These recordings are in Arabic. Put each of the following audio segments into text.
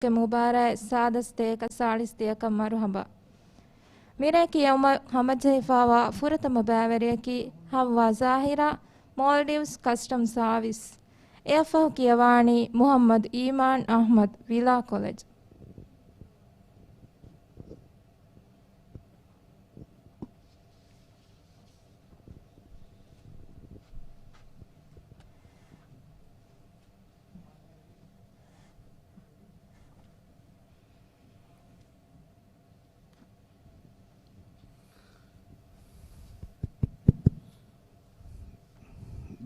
ke mubarak sadas teka salis teka marhaba mire ki yawma hamajefawa furatama bæveriya ki havwa zahira Maldives Custom Service eafahu kiyawani Muhammad Iman Ahmad Villa College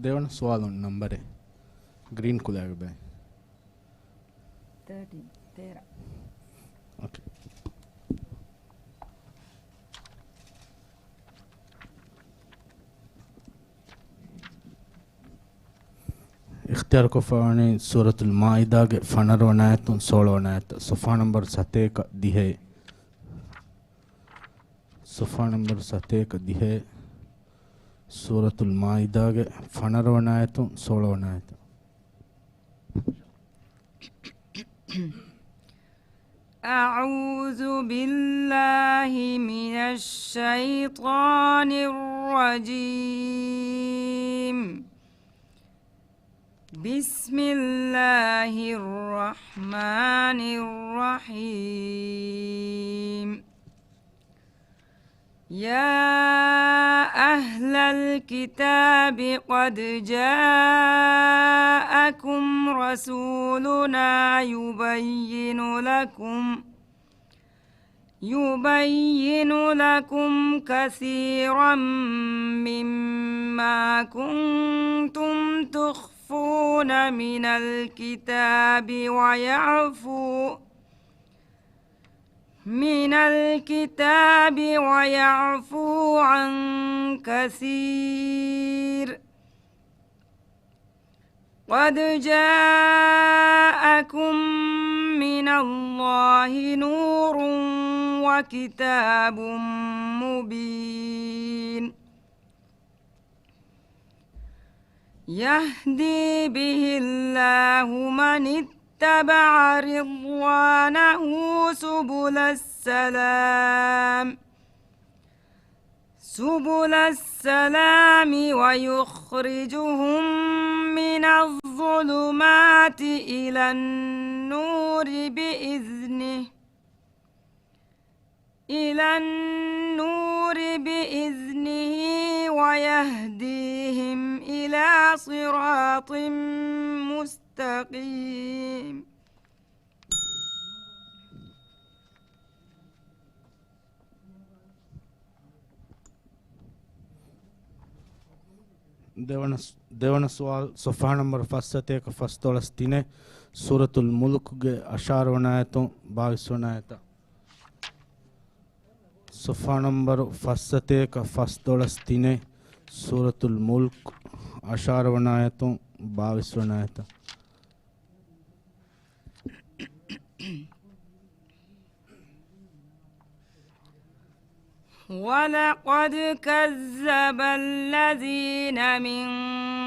දෙවන සුවල් නම්බරේ ග්‍රීන් කුලයක බෑ 13 okay اختيار كفاني سورة المائدة فنر ونايت سولو ونايت صفحة نمبر 7 ديه صفحة نمبر 7 ديه سورة المائدة فنر ونايت سولو ونايت أعوذ بالله من الشيطان الرجيم بسم الله الرحمن الرحيم يا أهل الكتاب قد جاءكم رسولنا يبين لكم كثيرا مما كنتم تخفون من الكتاب ويعفو عن كثير قد جاءكم من الله نور وكتاب مبين يهدي به الله من اتبع رضوانه سبل السلام ويخرجهم من الظلمات إلى النور بإذنه ويهديهم إلى صراط مستقيم දෙවන සුවල් සොෆා නම්බර් 7 13 සූරතුල් මුල්ක්ගේ අශාර වන ආයතුන් 22 වන ආයත සොෆා නම්බර් 7 13 සූරතුල් මුල්ක් අශාර වන ආයතුන් 22 වන ආයත ولقد كذب الذين من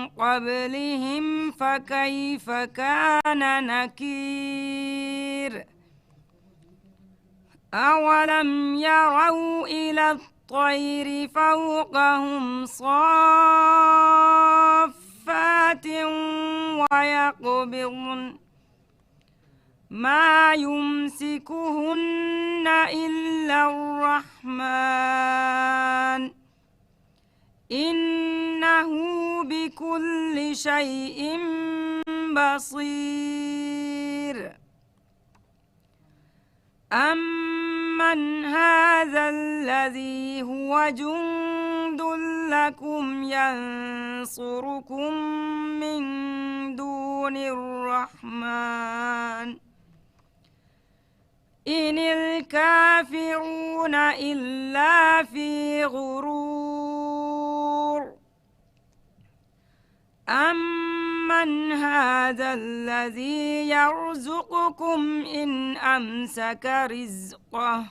قبلهم فكيف كان نكير أولم يروا إلى الطير فوقهم صافات ويقبضن ما يمسكهن إلا الرحمن إنه بكل شيء بصير أمن هذا الذي هو جند لكم ينصركم من دون الرحمن إن الكافرون إلا في غرور أمن هذا الذي يرزقكم إن أمسك رزقه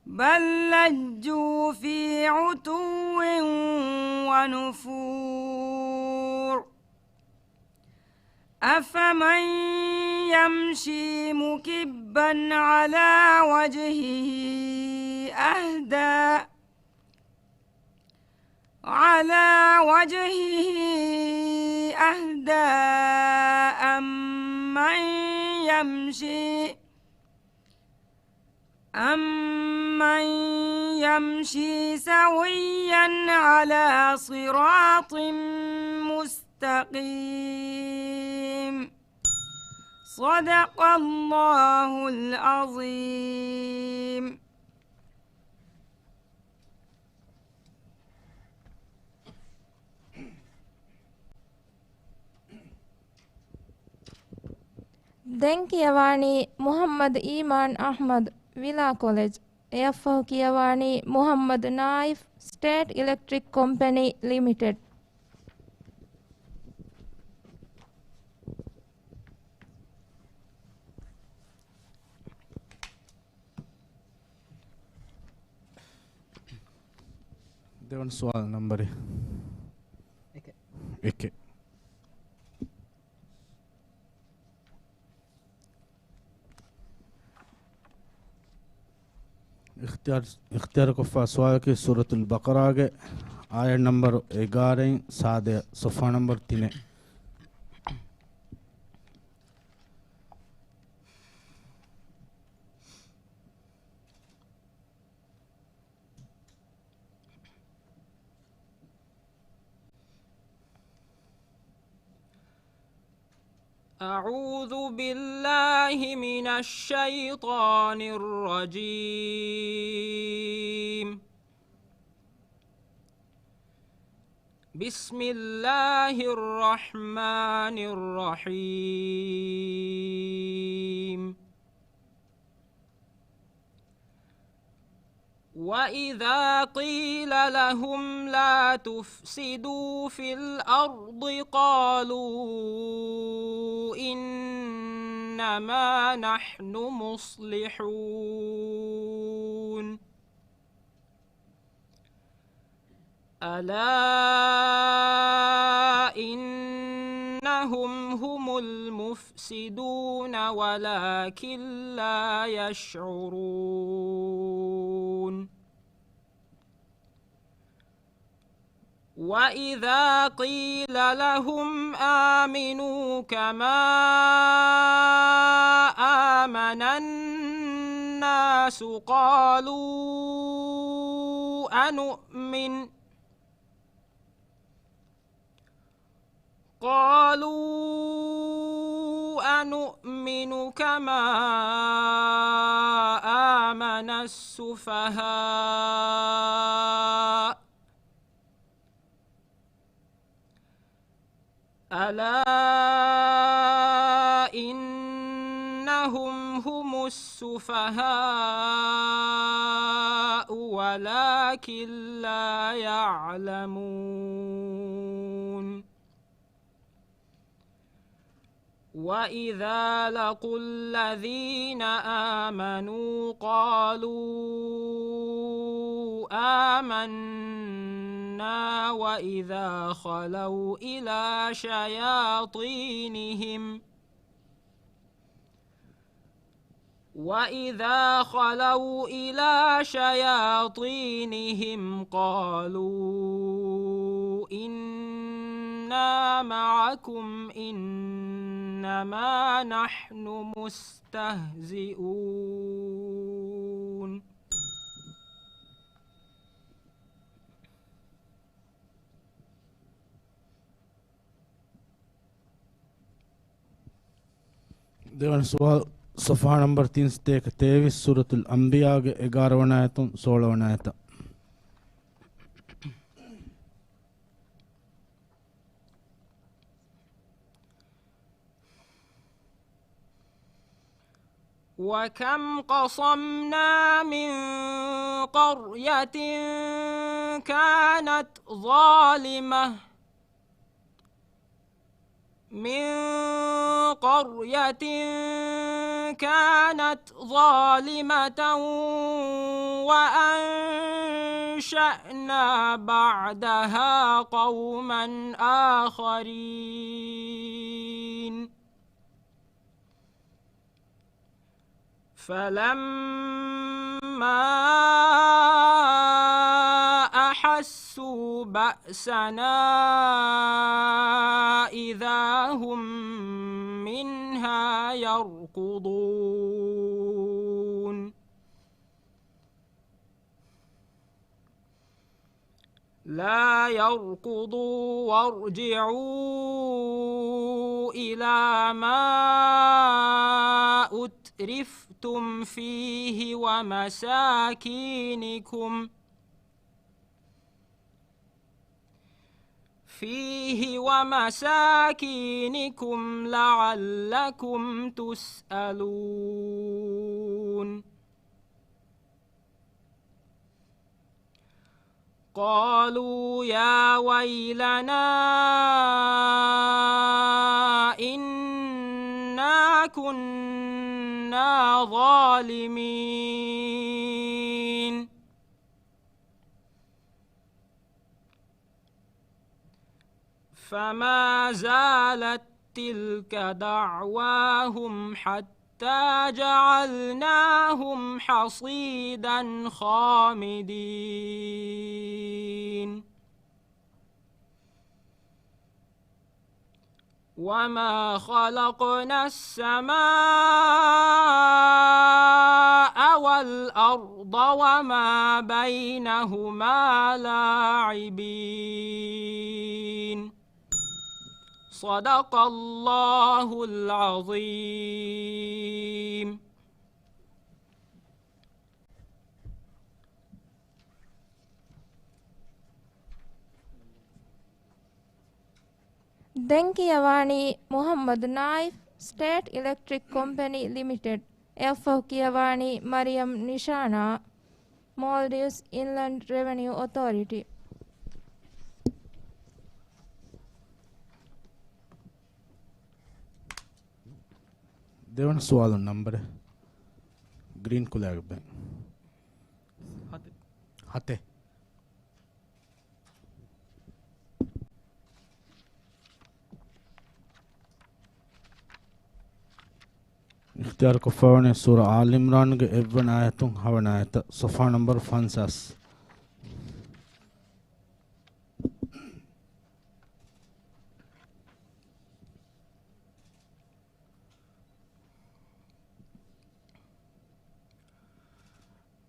بل لجوا في عتو ونفور أفمن يمشي مكبا على وجهه أهدى أمن يمشي سويا على صراط مستقيم. صدق الله العظيم. දැන් කියවානී මුහම්මද් ඊමාන් අහ්මද් විලා කොලෙජ් එයෆෝ කියවානී මුහම්මද් නායිෆ් ස්ටේට් ඉලෙක්ට්‍රික් කොම්පැනි ලිමිටෙඩ්. දෙවන සුවල් නම්බරේ 1. इख्तियार कोफ़ा सवाल के सूरतुल बकरा के आयत नंबर 11 सादे सफ़ा नंबर 3. أعوذ بالله من الشيطان الرجيم. بسم الله الرحمن الرحيم. وإذا قيل لهم لا تفسدوا في الأرض قالوا إنما نحن مصلحون. ألا إنهم هم المفسدون ولكن لا يشعرون. وإذا قيل لهم آمنوا كما آمن الناس قالوا أنؤمن كما آمن السفهاء. ألا إنهم هم السفهاء ولكن لا يعلمون. وإذا لقوا الذين آمنوا قالوا آمنا وإذا خلوا إلى شياطينهم قالوا إنا معكم إنما نحن مستهزئون. देवन सवाल सफ़ा नंबर 323 सूरतुल अंबिया के 11 आयतों 16 आयत. وكم قصمنا من قرية كانت ظالمة وأنشأنا بعدها قوما آخرين. فلما أحسوا بأسنا إذا هم منها يركضون لا يركضوا وارجعوا إلى ما أترفتم فيه ومساكينكم لعلكم تسألون قالوا يا ويلنا إنا كنا ظالمين فما زالت تلك دعواهم حتى جعلناهم حصيدا خامدين وما خلقنا السماء والأرض وما بينهما لاعبين صدق الله العظيم. Denkiawani Muhammad Naif State Electric Company Limited Kiawani Mariam Nishana Maldives Inland Revenue Authority. දෙවන සුවාලු නම්බර ග්‍රීන් කුලෑග බැන් හතේ اختيار كفاوني سورة آل عمران ابن آية هون آية صفحة نمبر 50.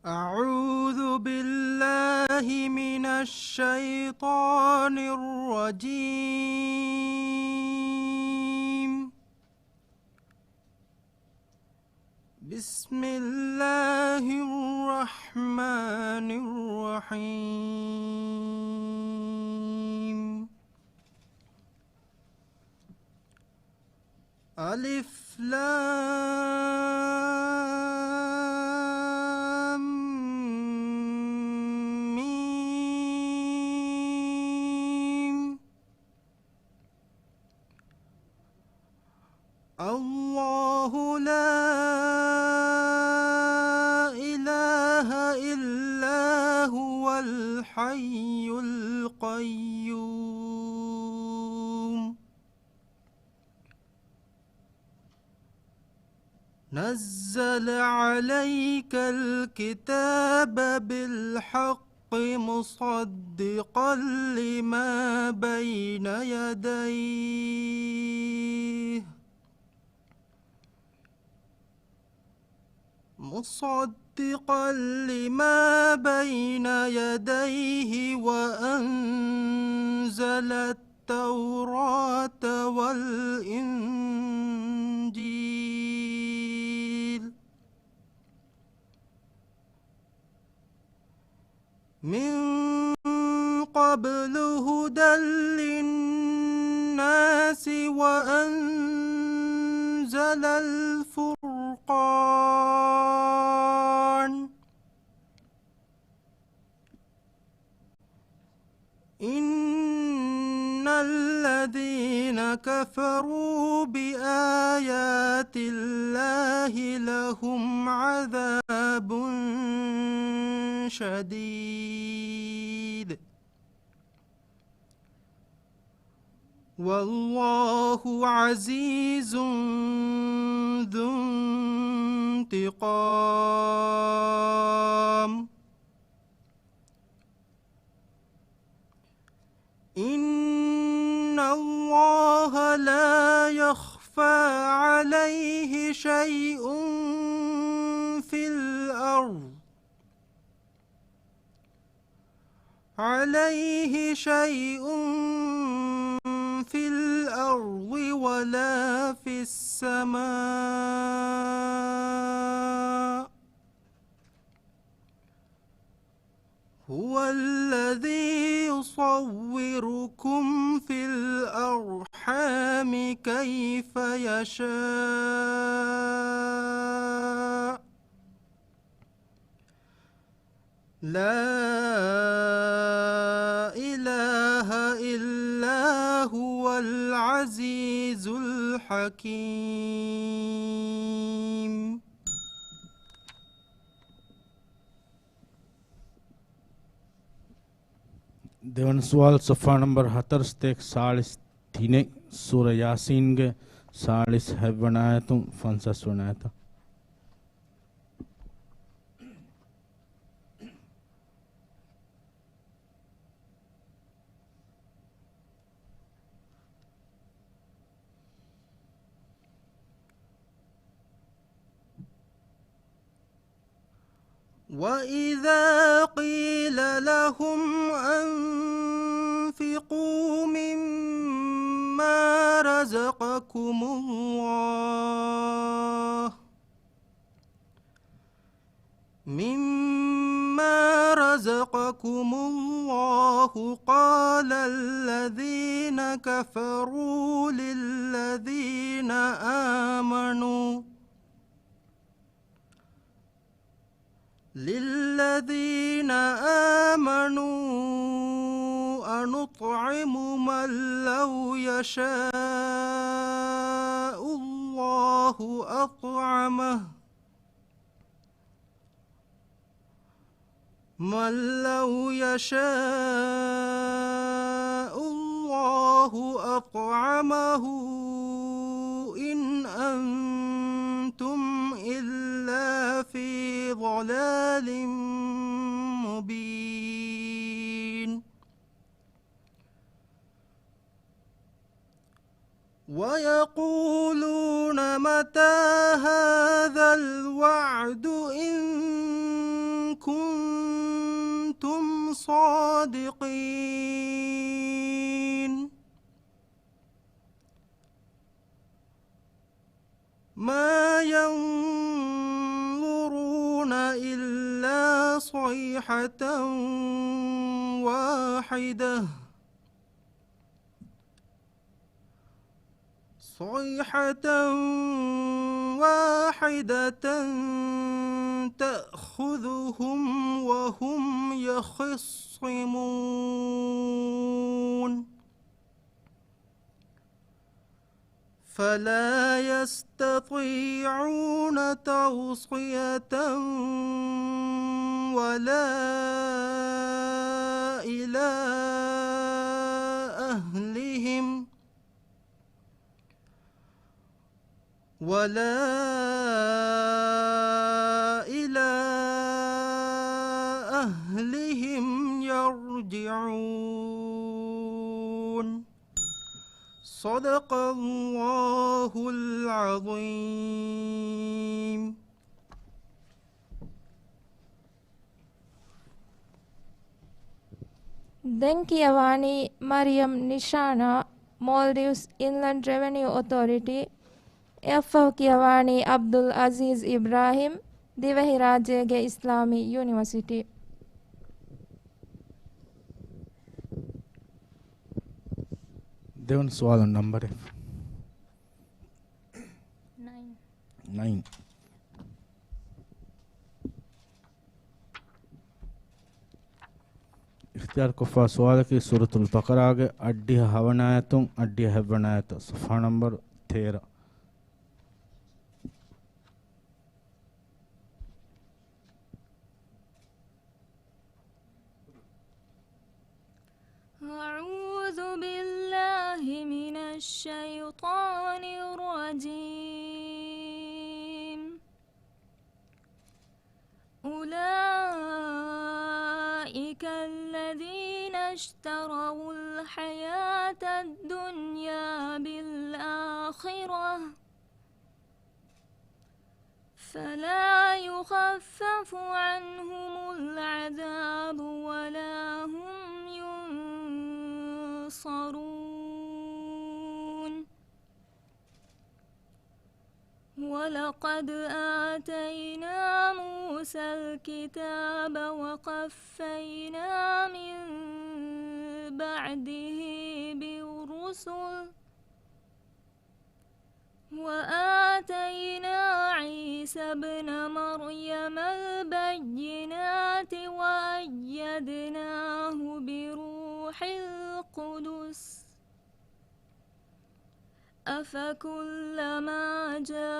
أعوذ بالله من الشيطان الرجيم. بسم الله الرحمن الرحيم. ألف لام ميم. الله لا إله إلا هو الحي القيوم. نزل عليك الكتاب بالحق مصدقا لما بين يديه وأنزل التوراة والإنجيل من قبل هدى للناس وأنزل الفرقان. إن الذين كفروا بآيات الله لهم عذاب شديد والله عزيز ذو انتقام إن الله لا يخفى عليه شيء في الأرض ولا في السماء هو الذي يصوركم في الأرحام كيف يشاء لا إله إلا هو العزيز الحكيم. දෙවන සුවල් සොෆා නම්බර් 443 සූර යාසීන්ගේ 47 වන ආයතුන් 50 වන ආයත. وإذا قيل لهم أنفقوا مما رزقكم الله قال الذين كفروا للذين آمنوا أنطعم من لو يشاء الله أطعمه إن أنتم إلا في ضلال مبين. ويقولون متى هذا الوعد إن كنتم صادقين. ما ينظرون إلا صيحة واحدة تأخذهم وهم يخصمون فلا يستطيعون توصية ولا إلى أهلهم يرجعون. صدق الله العظيم. Denkiawani Mariam Nishana, Maldives Inland Revenue Authority, Kiawani Abdul Aziz Ibrahim, Divehi Rajege Islami University. දෙවන සුවල් නම්බර 9 اختیار කොෆා සුවාලකි සූරතුල් බකරාගේ අඩ්ඩිය හවන ආයතුන් අඩ්ඩිය හැවන ආයත සෆා නම්බර් 13. أعوذ بالله من الشيطان الرجيم. أولئك الذين اشتروا الحياة الدنيا بالآخرة فلا يخفف عنهم العذاب ولا هم ينصرون ولقد آتينا موسى الكتاب وقفينا من بعده بالرسل وآتينا عيسى ابن مريم البينات وأيدناه بروح القدس أفكلما جاءكم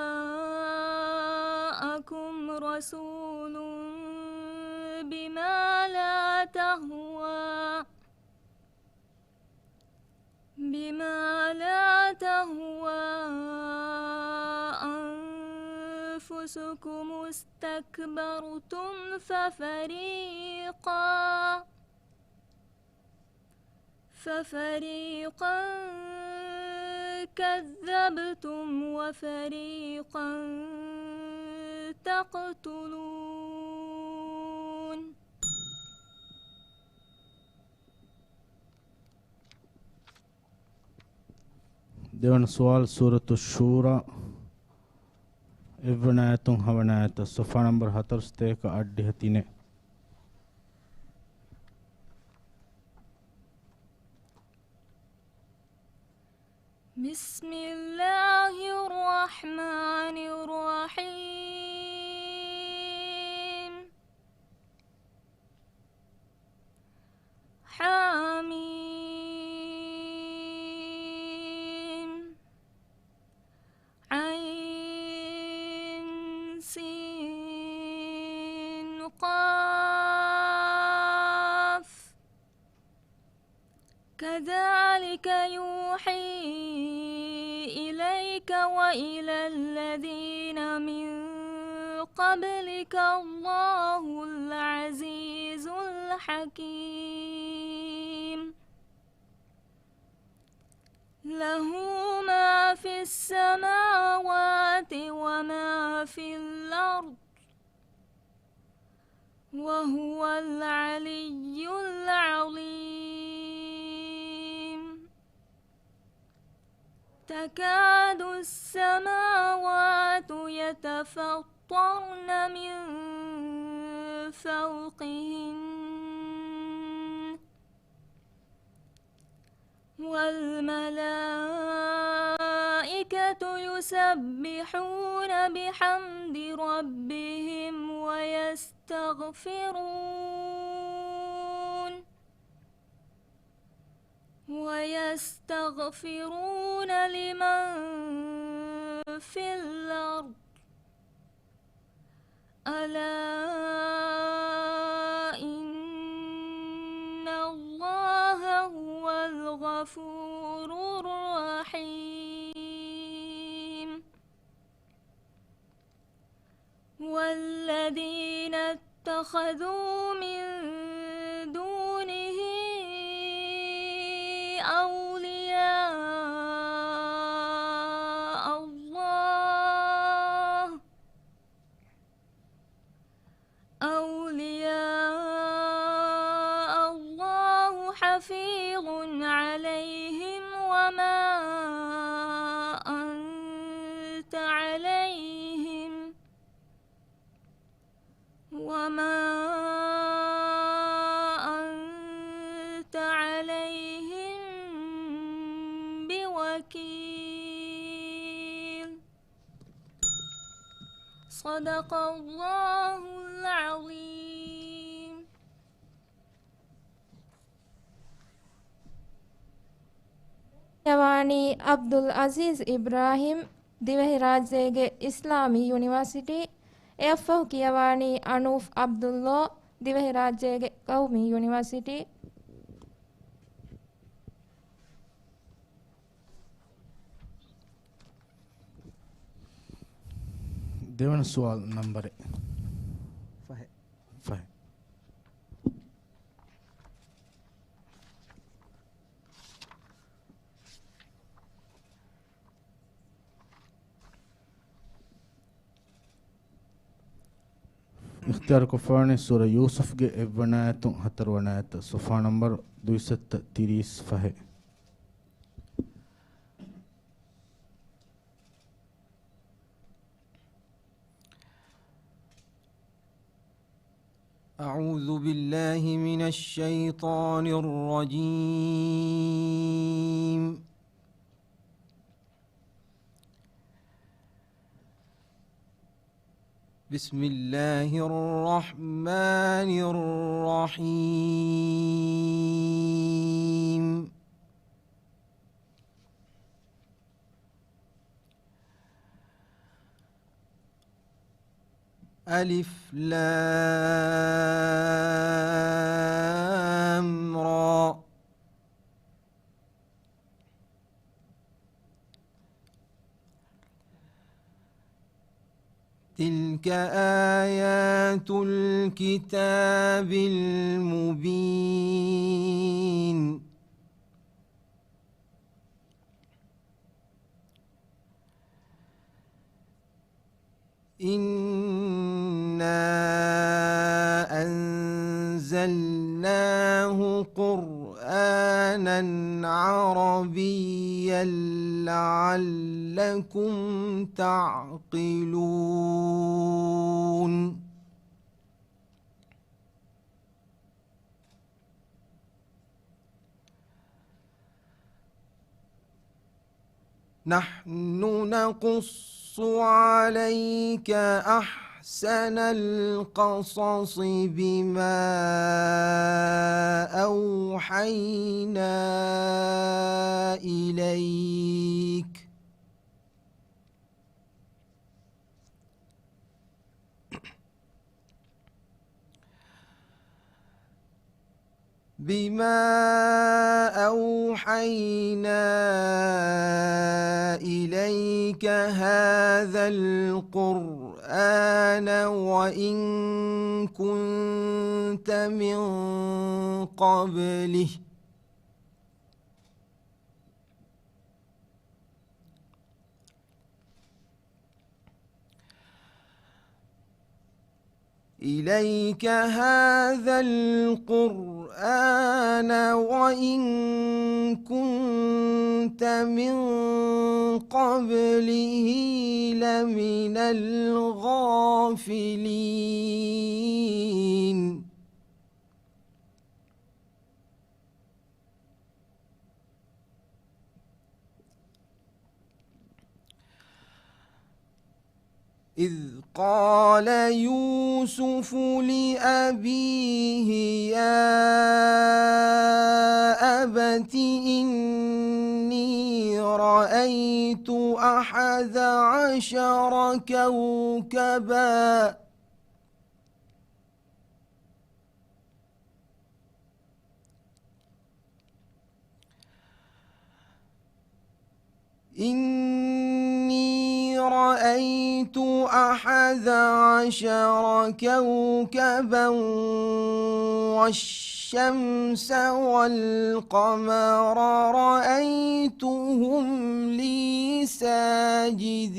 رسول بما لا تهوى أنفسكم استكبرتم ففريقا كذبتم وفريقا تقتلون දෙවන සුවල් සූරතු ශූරා එවන ඇතුන් හවන ඇත සොෆා නම්බර් 43 අඩ්ඩි හතිනේ بسم الله الرحمن الرحيم حميم عين سين قاف كذلك يوحي إليك وإلى الذين من قبلك الله العزيز الحكيم له ما في السماوات وما في الأرض وهو العلي العظيم تكاد السماوات يتفطرن من فوقهن والملائكة يسبحون بحمد ربهم ويستغفرون لمن في الأرض ألا إن الله هو الغفور الرحيم والذين اتخذوا من دونه أولياء الله حفيظ عليهم وما أنت عليهم بوكيل صدق الله العظيم යවානි අබ්දුල් අසීස් ඉබ්‍රාහිම් දිවහි රාජ්‍යයේ ඉස්ලාමී යුනිවර්සිටි එෆ් කියවානි අනූෆ් අබ්දුල්ලා දිවහි රාජ්‍යයේ කෞමි යුනිවර්සිටි දෙවන සුවල් නම්බරේ ෆහ اختیار کو فرنے سورہ یوسف کے ایونایتوں 17 آیت صفحہ نمبر 230 فہے. أعوذ بالله من الشيطان الرجيم. بسم الله الرحمن الرحيم. ألف لام را. تلك آيات الكتاب المبين. إنا أنزلناه قرآنا عربيا لعلكم تعقلون. نحن نقص عليك أحسن القصص بما أوحينا إليك هذا القرآن وإن كنت من قبله لمن الغافلين. إذ قال يوسف لأبيه يا أبت إني رأيت 11 كوكبا إني رأيت 11 كوكبا والشمس والقمر رأيتهم لي ساجدين.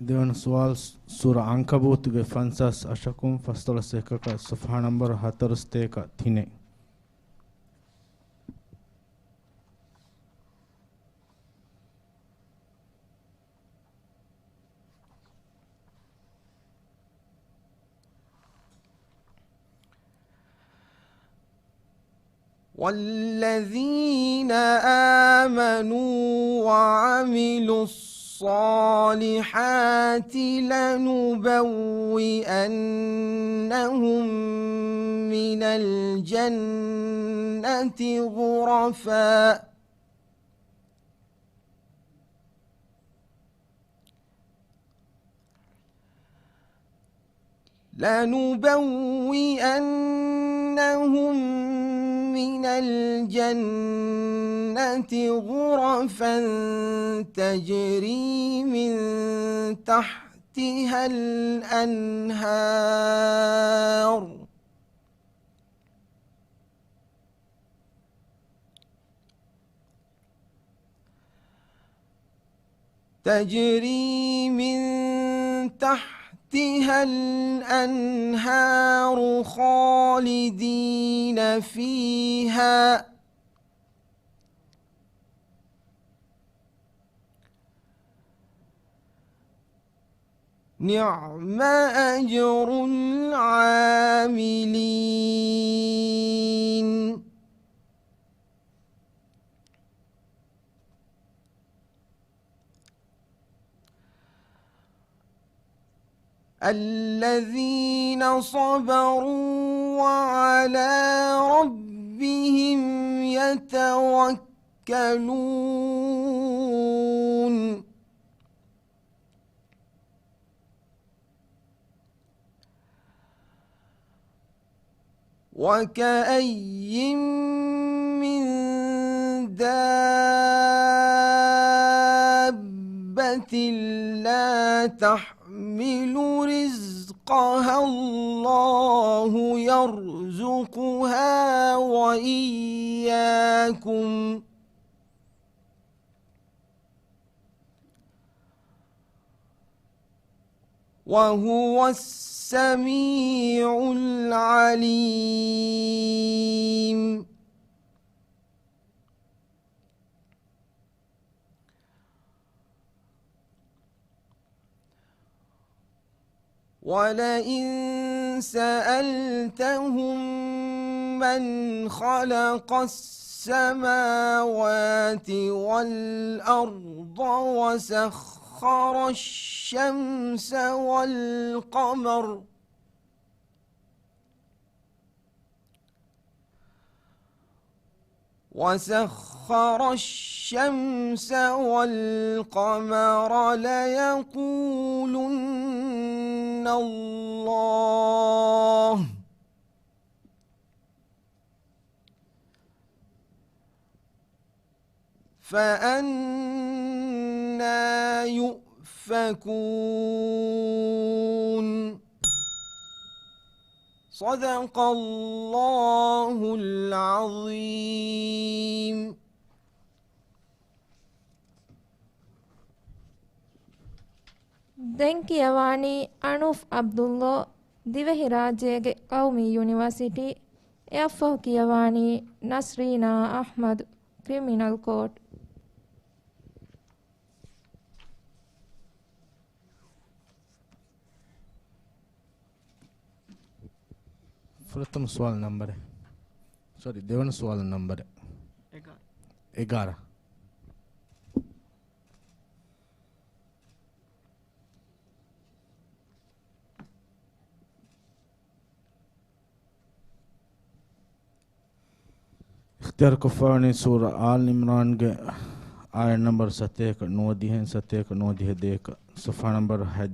देवन सवाल सूरा अंकबूत के फंसस अशकुम फस्तल सेका का सफहा नंबर 73 का थीने. والذين آمنوا وعملوا الصالحات لنبوئنهم من الجنة غرفا من الجنة غرفا تجري من تحتها الأنهار تجري من تحتها الأنهار خالدين فيها نعم أجر العاملين. الذين صبروا وعلى ربهم يتوكلون. وكأي من دابة لا تحمل رزقها الله يرزقها وإياكم وهو السميع العليم. ولئن سألتهم من خلق السماوات والأرض وسخر الشمس والقمر ليقولن الله فأنى يؤفكون. صدق الله العظيم. දැන් කියවානි අනුෆ් අබ්දුල්ලා දිවහි රාජ්‍යයේ කෞමි යුනිවර්සිටි එෆෝ කියවානි නස්රීනා අහ්මද් ක්‍රිමිනල් කෝට්. प्रथम सवाल नंबर है सॉरी देवन सवाल नंबर है 11. इख्तियार कुफानी सूरा आल इमरान के आयत नंबर 7 देख सफ़ा नंबर है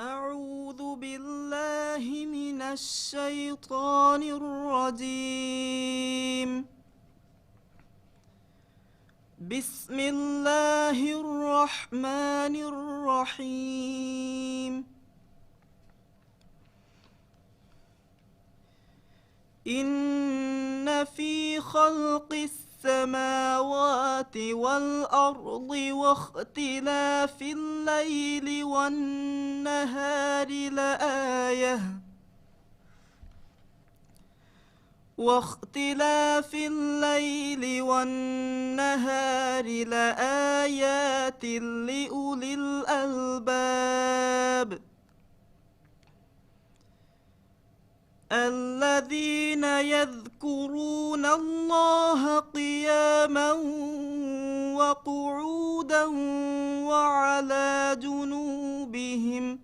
أعوذ بالله من الشيطان الرجيم. بسم الله الرحمن الرحيم. إن في خلق السماوات والأرض واختلاف الليل والنهار لآيات لأولي الألباب الذين يذكرون الله قياما وقعودا وعلى جنوبهم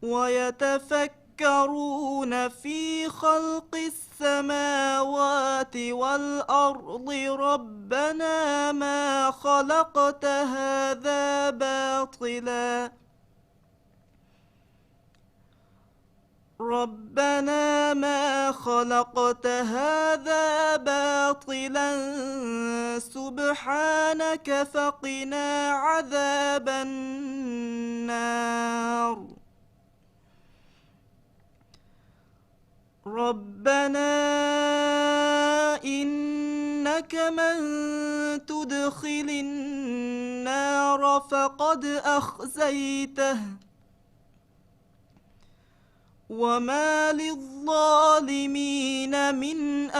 ويتفكرون في خلق السماوات والأرض ربنا ما خلقت هذا باطلا ربنا ما خلقت هذا باطلا سبحانك فقنا عذاب النار ربنا إنك من تدخل النار فقد أخزيته وما للظالمين من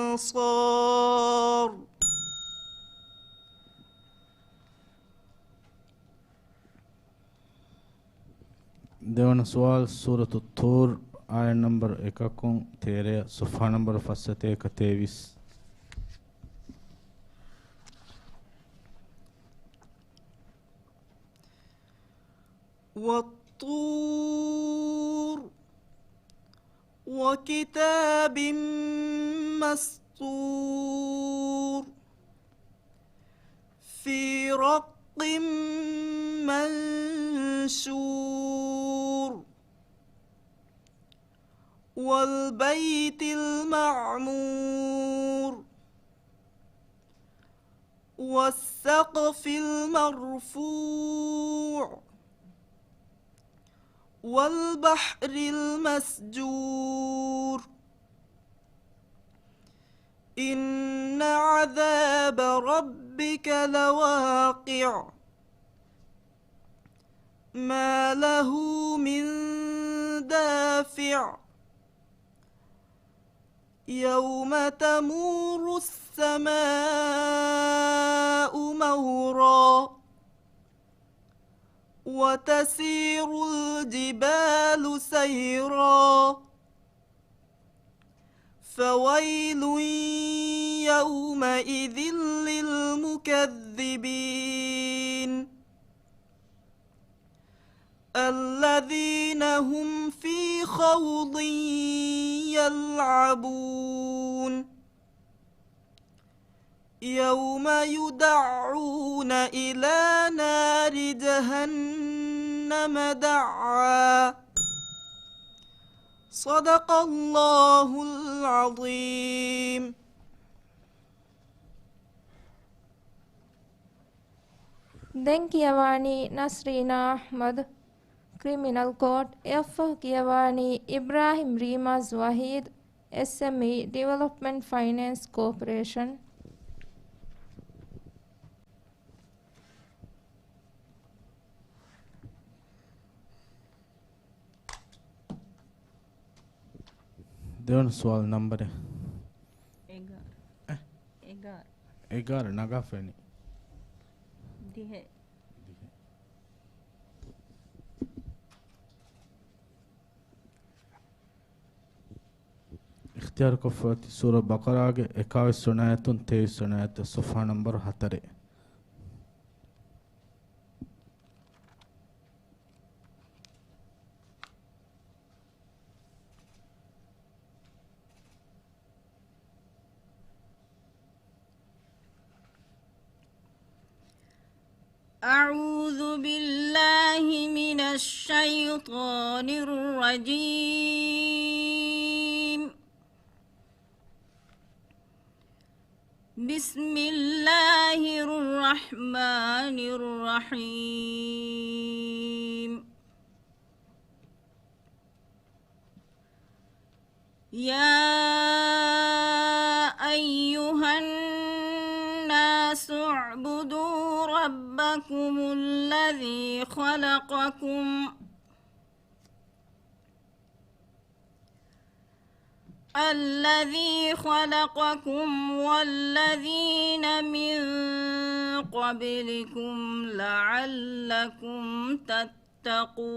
أنصار දෙවන සුවල් සූරතු තූර් ආය නම්බර් 1 තේරය සොෆා නම්බර් 723 والطور وكتاب مسطور في رق منشور والبيت المعمور والسقف المرفوع والبحر المسجور إن عذاب ربك لواقع ما له من دافع يوم تمور السماء مورا وتسير الجبال سيرا فويل يومئذ للمكذبين الذين هم في خوض يلعبون يوم يدعون إلى نار جهنم دعا صدق الله العظيم දැන් කියවානි නස්රීනා අහ්මද් ක්‍රිමිනල් කෝඩ් එෆ් කියවානි ඉබ්‍රාහිම් රීමාස් වහීද් SME Development Finance Corporation දෙවන සුවල් නම්බර 11 නගාෆෙනි දිහෙ اختيار كفات سورة بقرة 21 آية 23 آية صفحة نمبر 4 أعوذ بالله من الشيطان الرجيم بسم الله الرحمن الرحيم يا أيها الناس اعبدوا ربكم الذي خلقكم والذين من قبلكم لعلكم تتقون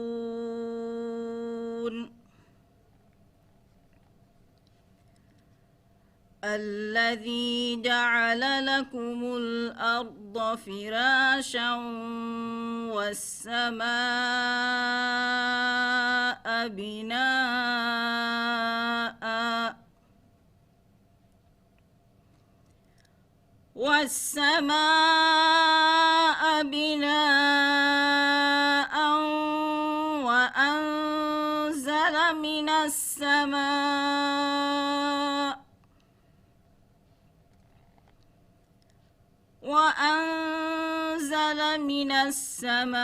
الذي جعل لكم الأرض فراشا والسماء بناء وأنزل وأنزل من السماء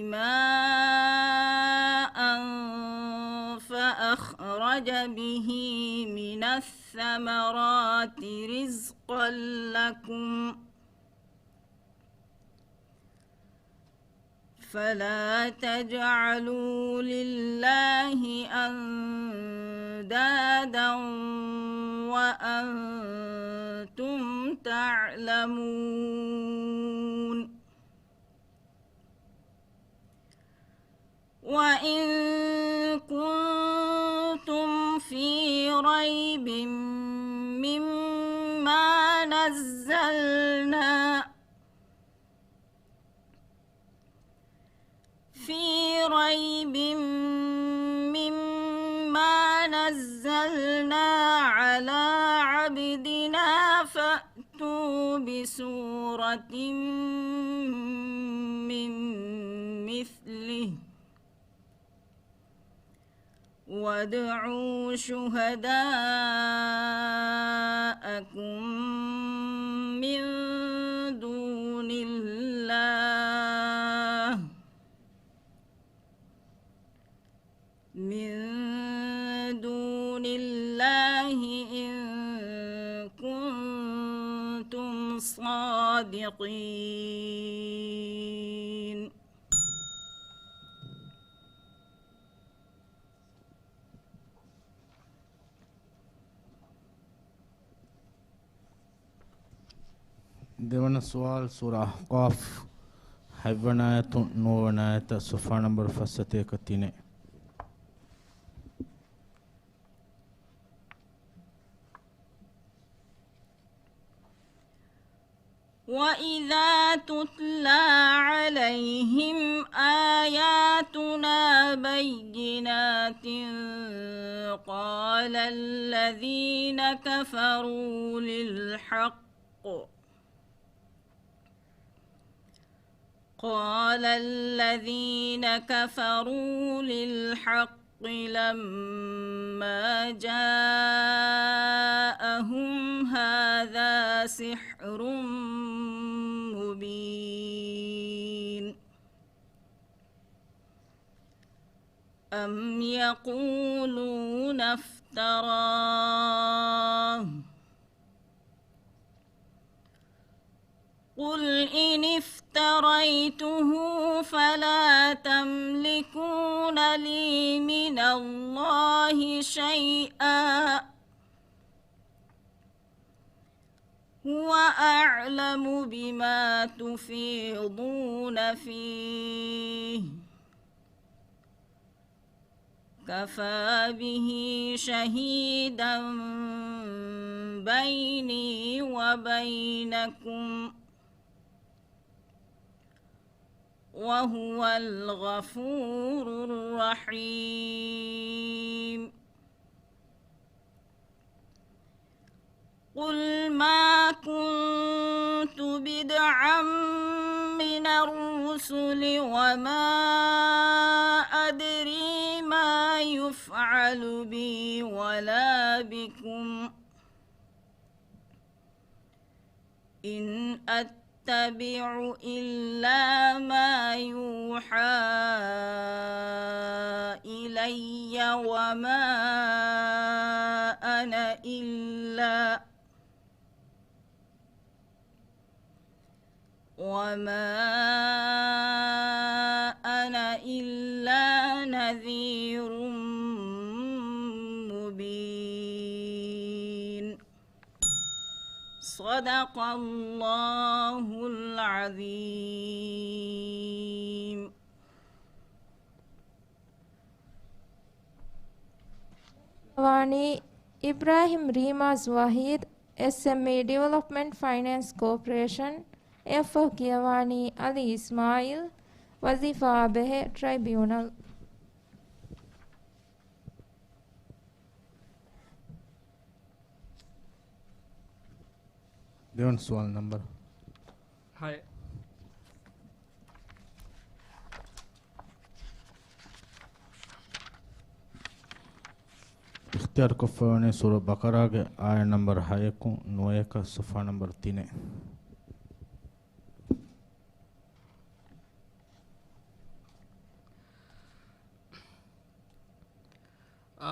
ماء فأخرج به من الثمرات رزقا لكم فلا تجعلوا لله أندادا وأنتم تعلمون وإن كنتم في ريب مما نزلنا على عبدنا فأتوا بسورة من مثله وادعوا شهداءكم من دون الله إن كنتم صادقين. දෙවන සුවාල් සූරා අහ්කාෆ් 7 ආයත 9 ආයත සෆා නම්බර් 63 وإذا تتلى عليهم آياتنا بينات قال الذين كفروا للحق لما جاءهم هذا سحر مبين أم يقولون افتراه قل إن افتريته فلا تملكون لي من الله شيئا هو أعلم بما تفيضون فيه كفى به شهيدا بيني وبينكم وهو الغفور الرحيم. قل ما كنت بدعا من الرسل وما أدري ما يفعل بي ولا بكم إن أتبع إلا ما يوحى إلي وما أنا إلا نذير مبين. صدق الله العظيم. Wani Ibrahim Rimas Wahid SME Development Finance Corporation F. Kiawani Ali Ismail Wazifa Behe Tribunal. දෙවන සුවාල් නම්බර් 6 6 اختیار کفونے سورہ بقرہ کے آیت نمبر 6 کو نوے کا صفحہ نمبر 3.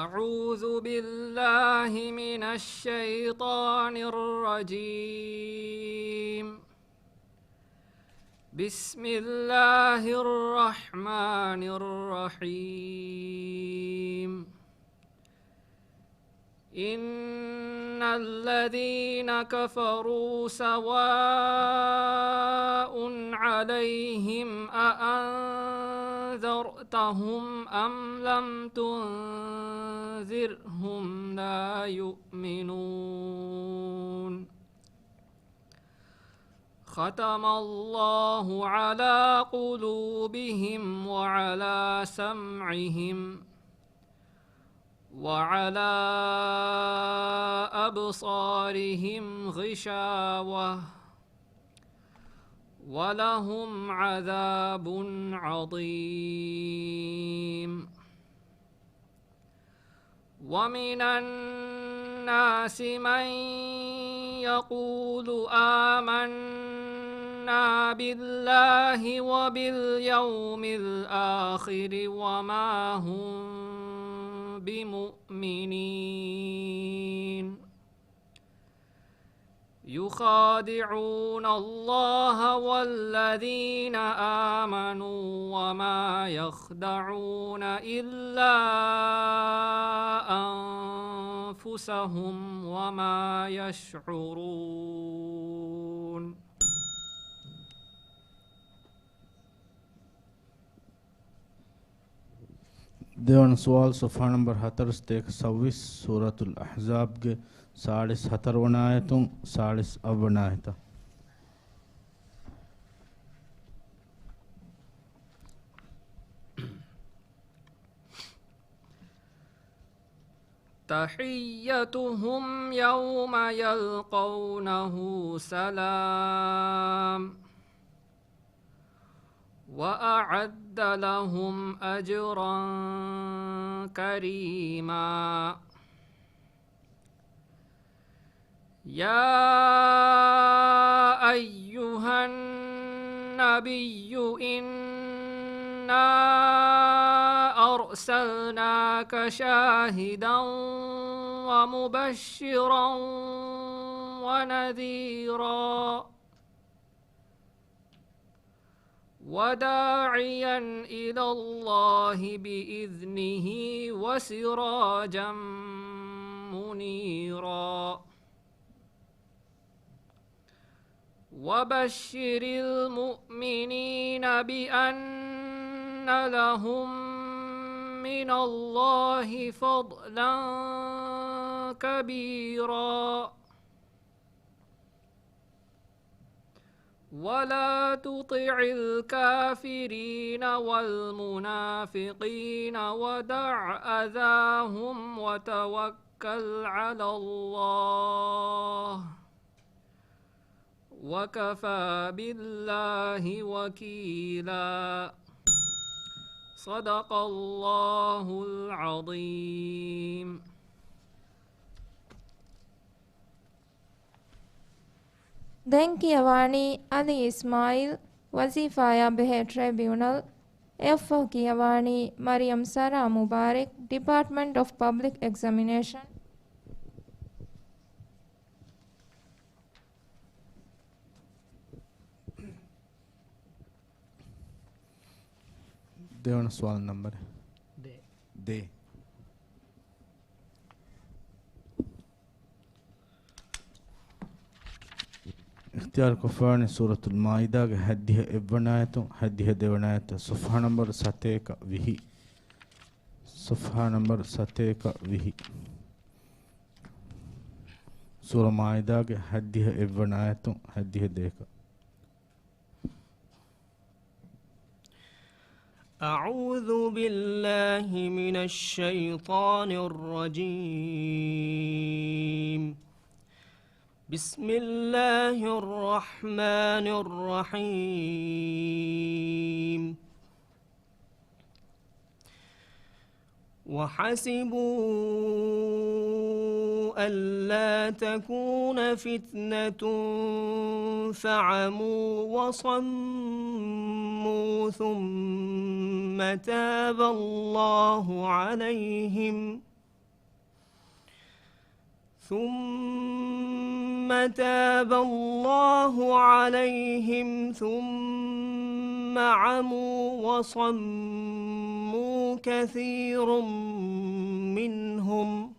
أعوذ بالله من الشيطان الرجيم. بسم الله الرحمن الرحيم. إن الذين كفروا سواء عليهم أأنذرتهم أم لم تنذرهم لا يؤمنون. ختم الله على قلوبهم وعلى سمعهم وعلى أبصارهم غشاوة ولهم عذاب عظيم. ومن الناس من يقول آمنا بالله وباليوم الآخر وما هم بمؤمنين. يخادعون الله والذين آمنوا وما يخدعون إلا أنفسهم وما يشعرون. دیون سوال صفحہ نمبر 726 سورة الأحزاب کے 17 آیتوں 40 آیتوں. تحيتهم يوم يلقونه سلام وأعد لهم أجرا كريما. يا أيها النبي إنا أرسلناك شاهدا ومبشرا ونذيرا وداعيا إلى الله بإذنه وسراجا منيرا. وبشر المؤمنين بأن لهم من الله فضلا كبيرا. ولا تطع الكافرين والمنافقين ودع أذاهم وتوكل على الله وكفى بالله وكيلا. صدق الله العظيم. Then Kiawani Ali Ismail Wazifaya Behe Tribunal F. Kiawani Mariam Sara Mubarak Department of Public Examination. دیون سوال نمبر دے اختیار کفار نے سورة المائدہ کے حدیہ ابنایتوں حدیہ دیونایتوں صفحہ نمبر 7 کا وہی صفحہ نمبر 7 کا وہی سورة مائدہ کے حدیہ ابنایتوں حدیہ دے کا. أعوذ بالله من الشيطان الرجيم. بسم الله الرحمن الرحيم. وحسبوا ألا تكون فتنة فعموا وصموا ثم تاب الله عليهم ثم عموا وصموا كثير منهم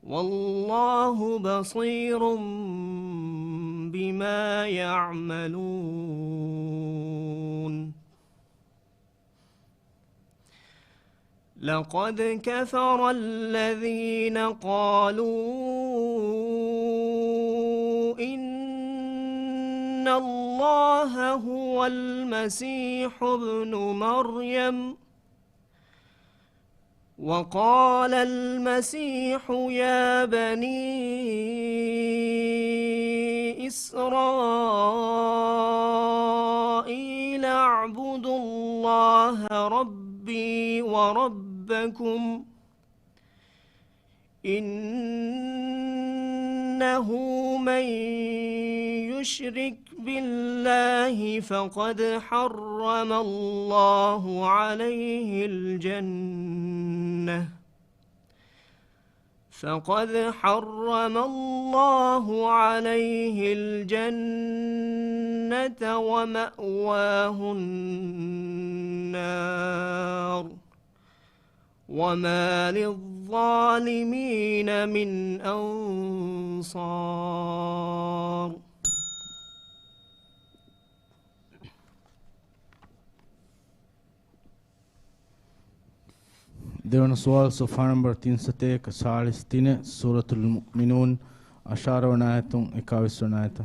والله بصير بما يعملون. لقد كفر الذين قالوا إن الله هو المسيح ابن مريم وقال المسيح يا بني إسرائيل اعبدوا الله ربي وربكم إنه من يشرك بالله فقد حرم الله عليه الجنة ومأواه النار وما للظالمين من أنصار. දෙවන සුවල් සොෆා නම්බර් 343 සූරතුල් මුමිනූන් අශාර වන ආයතුන් 21 වන ආයත.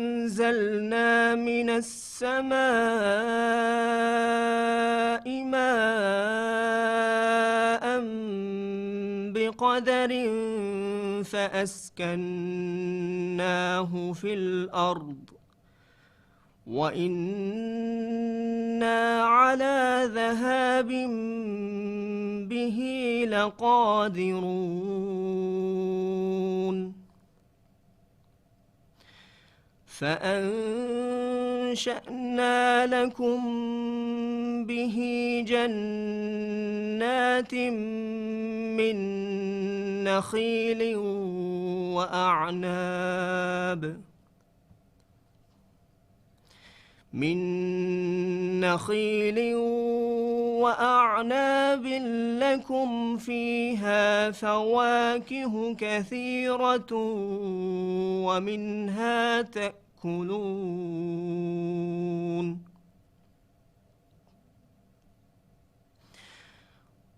وأنزلنا من السماء ماء بقدر فأسكناه في الأرض وإنا على ذهاب به لقادرون. فأنشأنا لكم به جنات من نخيل وأعناب لكم فيها فواكه كثيرة ومنها تأكلون.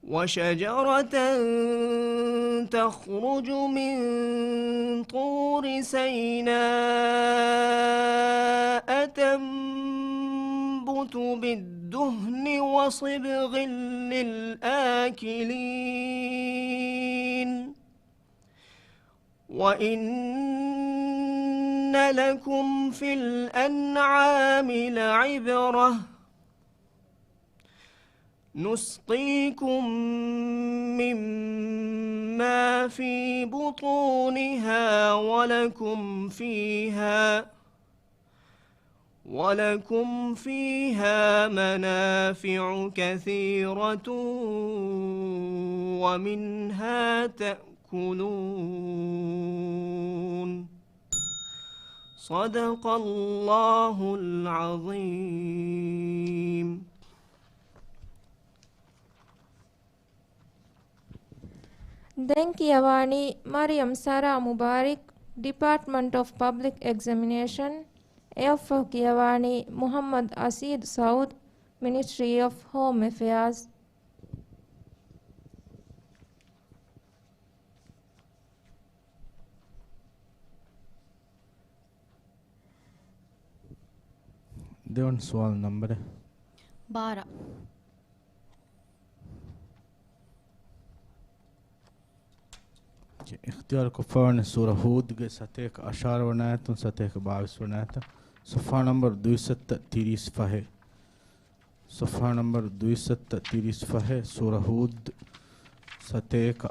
وشجرة تخرج من طور سيناء تنبت بالدهن وصبغ للآكلين وإن لكم في الأنعام لعبرة نسقيكم مما في بطونها ولكم فيها منافع كثيرة ومنها تأكلون. صدق الله العظيم. දැන් කියවානි මරියම් සරා මුබාරික් ඩිපාර්ට්මන්ට් of Public Examination එයෆ් කියවානි මුහම්මද් අසීද් සෞද් Ministry of Home Affairs. දෙවන සුවල් නම්බර 12 اختیار کو فرن سورہ ہود کے 7 ونایتوں 7 ونایت صفحہ نمبر 230 فہے صفحہ نمبر 230 فہے سورہ ہود 7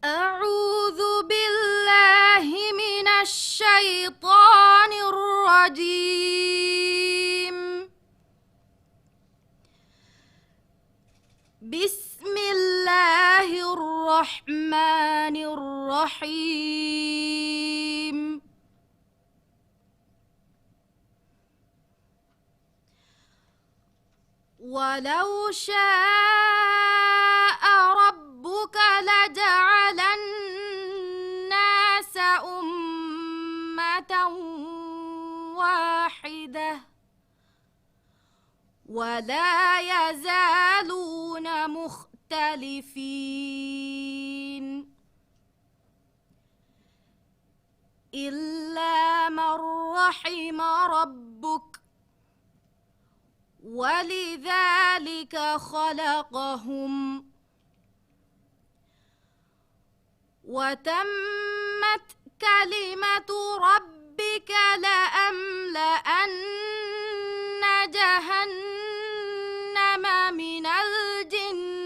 أعوذ بالله من الشيطان الرجيم بسم الله الرحمن الرحيم ولو شاء ربك لجعل الناس أمة واحدة ولا يزالون مختلفين إلا من رحم ربك ولذلك خلقهم وتمت كلمة ربك لأملأن جهنم من الجنة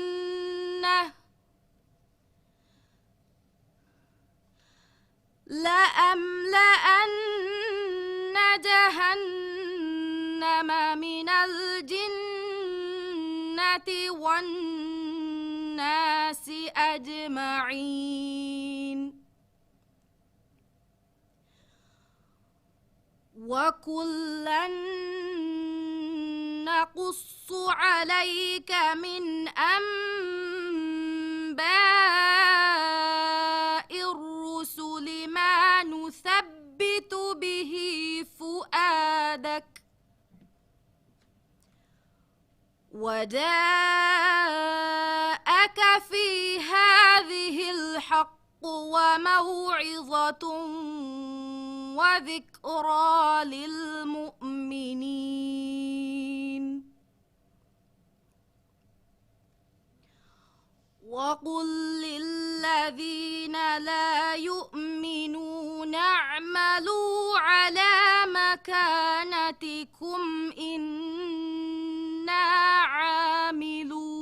من الجنة والناس أجمعين وكلا نقص عليك من أنباء الرسل ما نثبت به فؤادك وجاءك في هذه الحق وموعظة وذكرى للمؤمنين وقل للذين لا يؤمنون اعملوا على مكانتكم إنا عاملون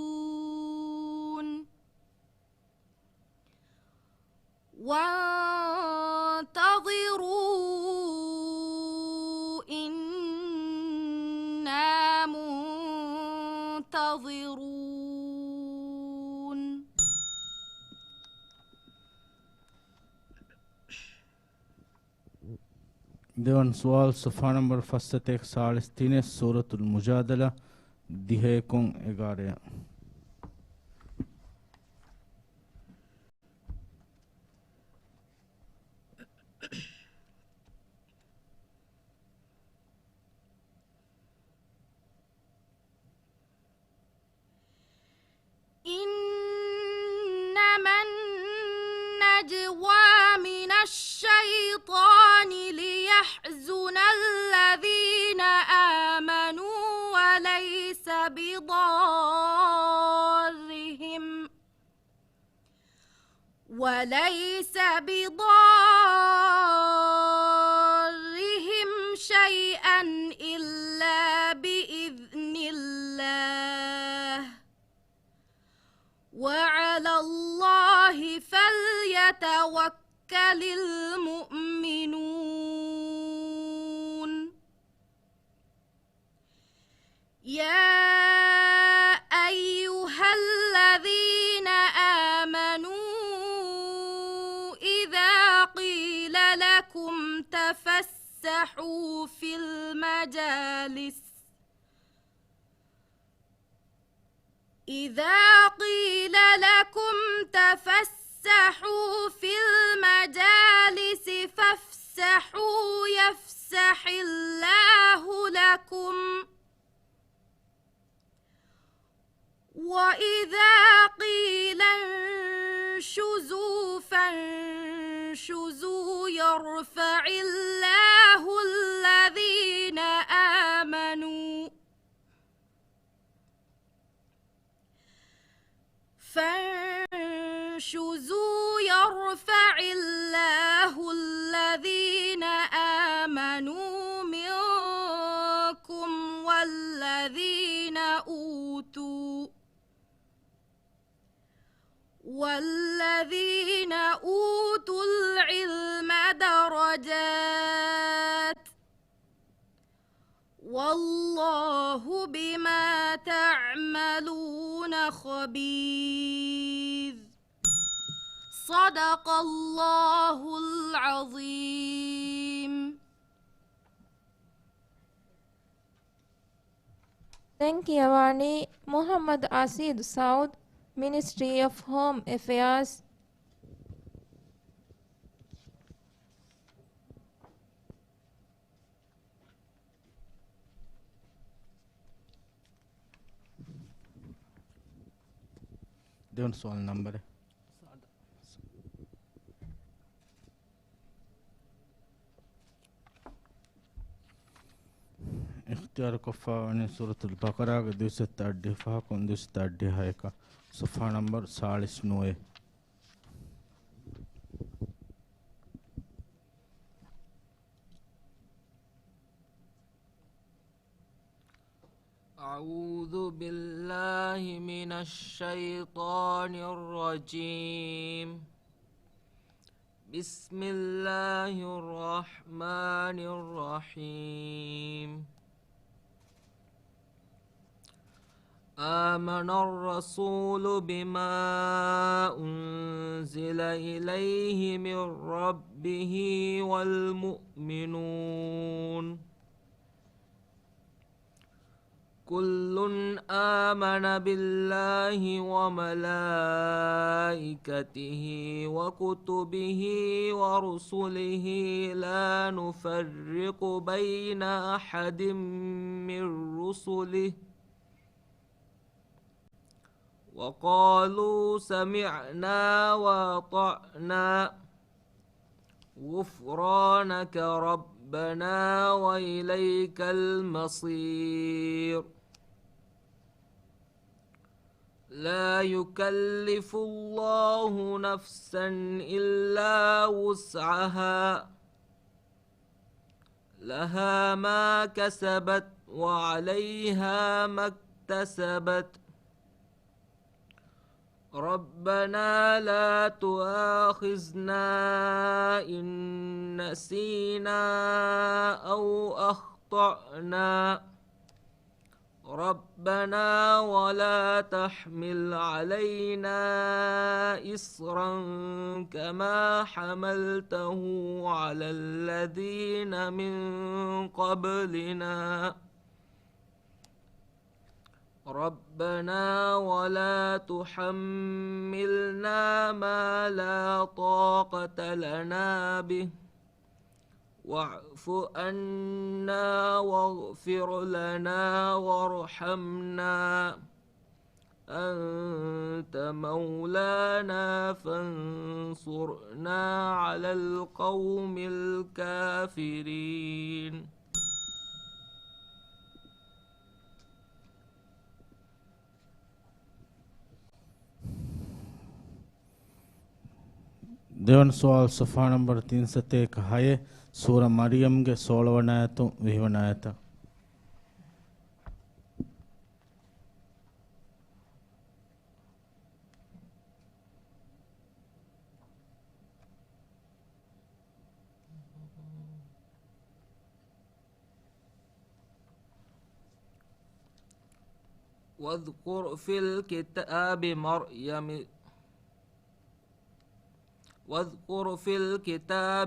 وانتظروا إنا منتظرون دیوان سوال صفحہ نمبر 143 سورة المجادلہ دیہے کن 11 إنما النجوى من الشيطان ليحزن الذين آمنوا وليس بضارهم شيئا إلا بإذن الله وعلى الله فليتوكل المؤمنون يا أيها الذين آمنوا إذا قيل لكم تفسحوا في المجالس فافسحوا يفسح الله لكم وإذا قيل انشزوا فانشزوا يرفع الله انشزوا يرفع الله الذين آمنوا منكم والذين أوتوا العلم درجات والله بما تعملون خبير. صدق الله العظيم. Thank you, Awani. Muhammad Asid Saud, Ministry of Home Affairs. देवन सवाल नंबर है इख्तियार कफ़ा सूरतुल बकरा के 230 कौन 230 का सफ़ा नंबर 49। أعوذ بالله من الشيطان الرجيم. بسم الله الرحمن الرحيم. آمن الرسول بما أنزل إليه من ربه والمؤمنون كل آمن بالله وملائكته وكتبه ورسله لا نفرق بين أحد من رسله وقالوا سمعنا وأطعنا غفرانك ربنا وإليك المصير. لا يكلف الله نفسا إلا وسعها لها ما كسبت وعليها ما اكتسبت. ربنا لا تؤاخذنا إن نسينا أو أخطأنا. ربنا ولا تحمل علينا إصرا كما حملته على الذين من قبلنا. ربنا ولا تحملنا ما لا طاقة لنا به واعف عنا واغفر لنا وارحمنا أنت مولانا فانصرنا على القوم الكافرين. देवन सवाल सफ़ा नंबर 301 है सूरह मरियम के 16 आयतों 20 आयत। واذكر في الكتاب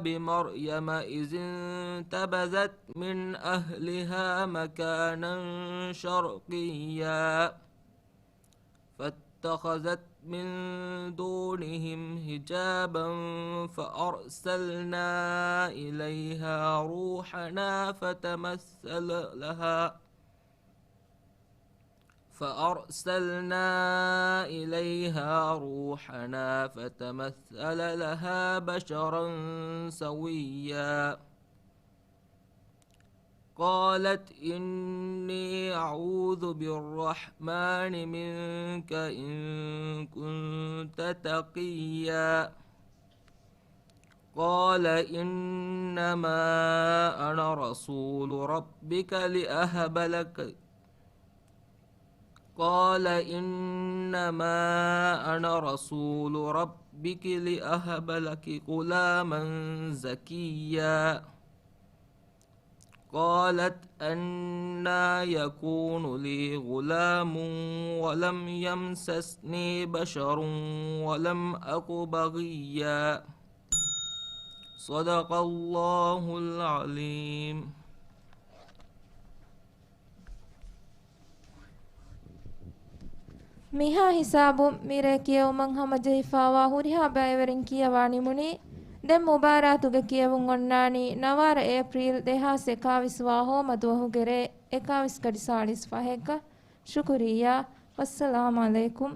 مريم إذ انتبذت من أهلها مكانا شرقيا فاتخذت من دونهم حجابا فأرسلنا إليها روحنا فتمثل لها بشرا سويا. قالت إني أعوذ بالرحمن منك إن كنت تقيا قال إنما أنا رسول ربك لأهب لك قال إنما أنا رسول ربك لأهب لك غلاما زكيا قالت أنى يكون لي غلام ولم يمسسني بشر ولم أك بغيا صدق الله العليم. මිහා හිසාබුම් මිරේ කියවමන් හම ජෙහිෆාවා හුරිහා බෑවරින් කියවානි මුනි දැන් මුබාරාතුගේ කියවුන් ඔන්නානි නවාර ඒප්‍රීල් 2021 වාහෝ මදුවහුගෙරේ 21 කඩි 45 ශුක්‍රියා වස්සලාමු අලයිකුම්.